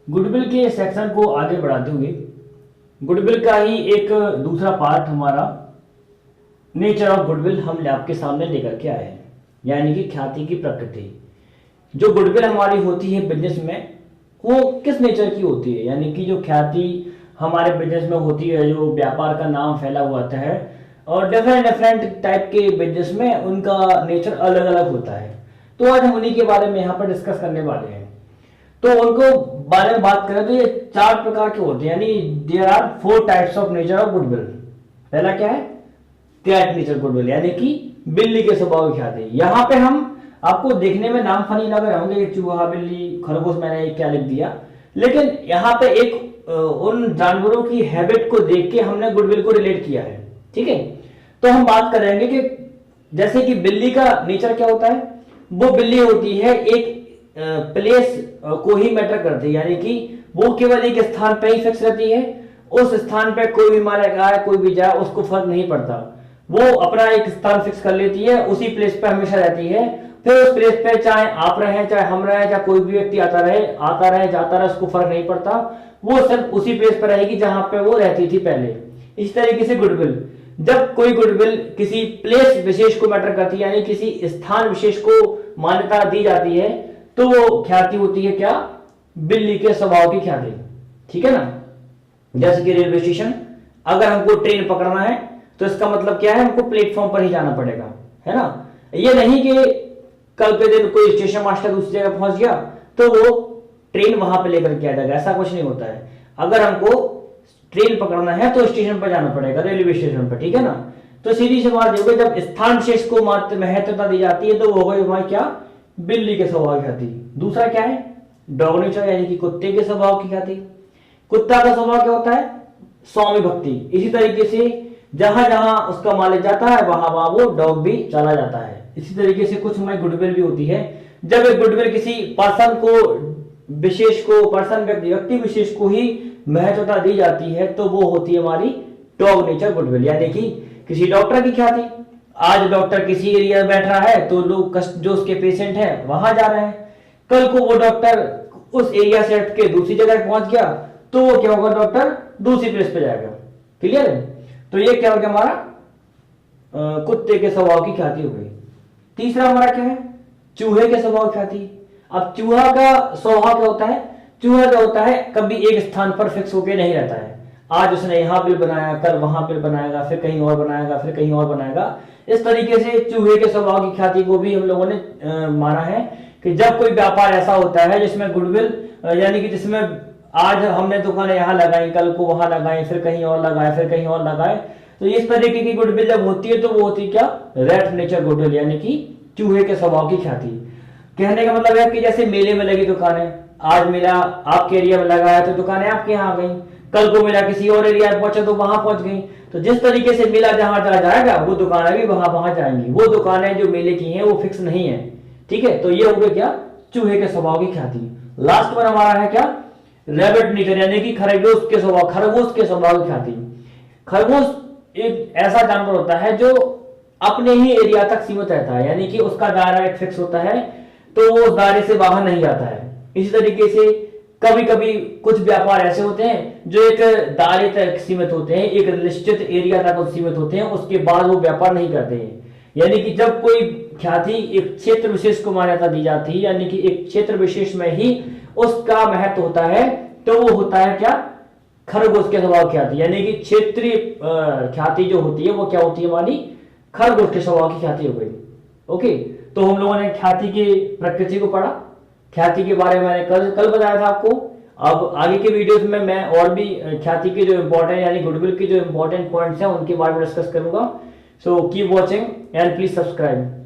Goodwill के section को आगे बढ़ाते हुए गुडविल का ही एक दूसरा पार्ट हमारा नेचर ऑफ गुडविल हम आपके सामने लेकर के आए हैं, यानी कि ख्याति की प्रकृति। जो गुडविल हमारी होती है बिजनेस में, वो किस नेचर की होती है, यानी कि जो ख्याति हमारे बिजनेस में होती है, जो व्यापार का नाम फैला हुआ होता है, और डिफरेंट डिफरेंट टाइप के बिजनेस में उनका नेचर अलग अलग होता है। तो आज हम उन्हीं के बारे में यहाँ पर डिस्कस करने वाले हैं। तो उनको बारे में बात करें तो ये 4 प्रकार के होते हैं, यानी there are 4 types of nature of goodwill. पहला क्या है? कैट नेचर गुडविल, यानी कि बिल्ली के स्वभाव की ख्याति। यहाँ पे हम आपको देखने में नाम फनी लग रहे होंगे, चूहा, बिल्ली, खरगोश, मैंने क्या लिख दिया, लेकिन यहाँ पे एक उन जानवरों की हैबिट को देख के हमने गुडविल को रिलेट किया है। ठीक है, तो हम बात करेंगे कि जैसे कि बिल्ली का नेचर क्या होता है। वो बिल्ली होती है एक प्लेस को ही मैटर करती है, यानी कि वो केवल एक स्थान पे ही फिक्स रहती है। उस स्थान पे कोई भी मारेगा, कोई भी जाए, उसको फर्क नहीं पड़ता। वो अपना एक स्थान फिक्स कर लेती है, उसी प्लेस पे हमेशा रहती है। फिर उस प्लेस पे चाहे आप रहे, चाहे हम रहे, चाहे कोई भी व्यक्ति आता रहे जाता रहे, उसको फर्क नहीं पड़ता। वो सिर्फ उसी प्लेस पर रहेगी जहां पे वो रहती थी पहले। इस तरीके से गुडविल, जब कोई गुडविल किसी प्लेस विशेष को मैटर करती है, यानी किसी स्थान विशेष को मान्यता दी जाती है, तो वो ख्याति होती है क्या? बिल्ली के स्वभाव की ख्याति। ठीक है ना। जैसे कि रेलवे स्टेशन, अगर हमको ट्रेन पकड़ना है तो इसका मतलब क्या है? हमको प्लेटफॉर्म पर ही जाना पड़ेगा, है ना। ये नहीं कि कल के दिन कोई स्टेशन मास्टर दूसरी जगह पहुंच गया तो वो ट्रेन वहां पे लेकर के आ जाएगा, ऐसा कुछ नहीं होता है। अगर हमको ट्रेन पकड़ना है तो स्टेशन पर जाना पड़ेगा, रेलवे स्टेशन पर। ठीक है ना। तो सीधी सी बात होगी, जब स्थान विशेष को महत्वता दी जाती है तो वो होगा हमारी क्या? बिल्ली के स्वभाव की ख्याति। दूसरा क्या है? डॉग नेचर, यानी कि कुत्ते के स्वभाव की ख्याति। कुत्ता का स्वभाव क्या होता है? स्वामी भक्ति। इसी तरीके से जहां जहां उसका मालिक जाता है वहां वहां वो डॉग भी चला जाता है। इसी तरीके से कुछ हमारी गुडविल भी होती है। जब एक गुडविल किसी पर्सन को विशेष को, व्यक्ति विशेष को ही महत्वता दी जाती है तो वो होती है हमारी डॉग नेचर गुडविल, यानी कि किसी डॉक्टर की ख्याति। आज डॉक्टर किसी एरिया में बैठ रहा है तो लोग जो उसके पेशेंट हैं वहां जा रहे हैं। कल को वो डॉक्टर उस एरिया से हट के दूसरी जगह पहुंच गया तो वो क्या होगा? डॉक्टर दूसरी प्लेस पे जाएगा। क्लियर है। तो ये क्या हो गया हमारा? कुत्ते के स्वभाव की ख्याति हो गई। तीसरा हमारा क्या है? चूहे के स्वभाव की ख्याति। अब चूहा का स्वभाव क्या होता है? चूहा क्या होता है? कभी एक स्थान पर फिक्स होकर नहीं रहता है। आज उसने यहां बिल बनाया, कल वहां बिल बनाएगा, फिर कहीं और बनाएगा, फिर कहीं और बनाएगा। इस तरीके से चूहे के स्वभाव की ख्याति को भी हम लोगों ने माना है कि जब कोई व्यापार ऐसा होता है जिसमें गुडविल, यानी कि जिसमें आज हमने दुकानें यहाँ लगाई, कल को वहां लगाई, फिर कहीं और लगाए, फिर कहीं और लगाए, तो इस तरीके की गुडविल जब होती है तो वो होती है क्या? रैट नेचर गुडविल, यानी कि चूहे के स्वभाव की ख्याति। कहने का मतलब है कि जैसे मेले में लगी दुकानें, आज मेला आपके एरिया में लगा है तो दुकानें आपके यहाँ आ गई, कल को मेला किसी और एरिया में पहुंचा तो वहां पहुंच गई। तो जिस तरीके से मेला जहां जहां जाएगा वो दुकानें भी वहां वहां जाएंगी। वो दुकानें जो मेले की हैं वो फिक्स नहीं है। ठीक है, तो ये हो गया क्या? चूहे के स्वभाव की ख्याति। लास्ट पर हमारा है क्या? रैबिट नेचर, यानी कि खरगोश के स्वभाव की ख्याति। खरगोश एक ऐसा जानवर होता है जो अपने ही एरिया तक सीमित रहता है, यानी कि उसका दायरा एक फिक्स होता है तो वो उस दायरे से बाहर नहीं जाता है। इसी तरीके से कभी कभी कुछ व्यापार ऐसे होते हैं जो एक दायरे तक सीमित होते हैं, एक निश्चित एरिया तक सीमित होते हैं, उसके बाद वो व्यापार नहीं करते हैं। यानी कि जब कोई ख्याति एक क्षेत्र विशेष को मान्यता दी जाती है, यानी कि एक क्षेत्र विशेष में ही उसका महत्व होता है, तो वो होता है क्या? खरगोश के स्वभाव ख्याति। यानी कि क्षेत्रीय ख्याति जो होती है वो क्या होती है? हमारी खरगोश के स्वभाव की ख्याति हो गई। ओके, तो हम लोगों ने ख्याति की प्रकृति को पढ़ा, ख्याति के बारे में मैंने कल बताया था आपको। अब आगे के वीडियोस में मैं और भी ख्याति के जो इंपॉर्टेंट, यानी गुडविल के जो इंपॉर्टेंट पॉइंट्स हैं उनके बारे में डिस्कस करूंगा। So keep watching and please subscribe.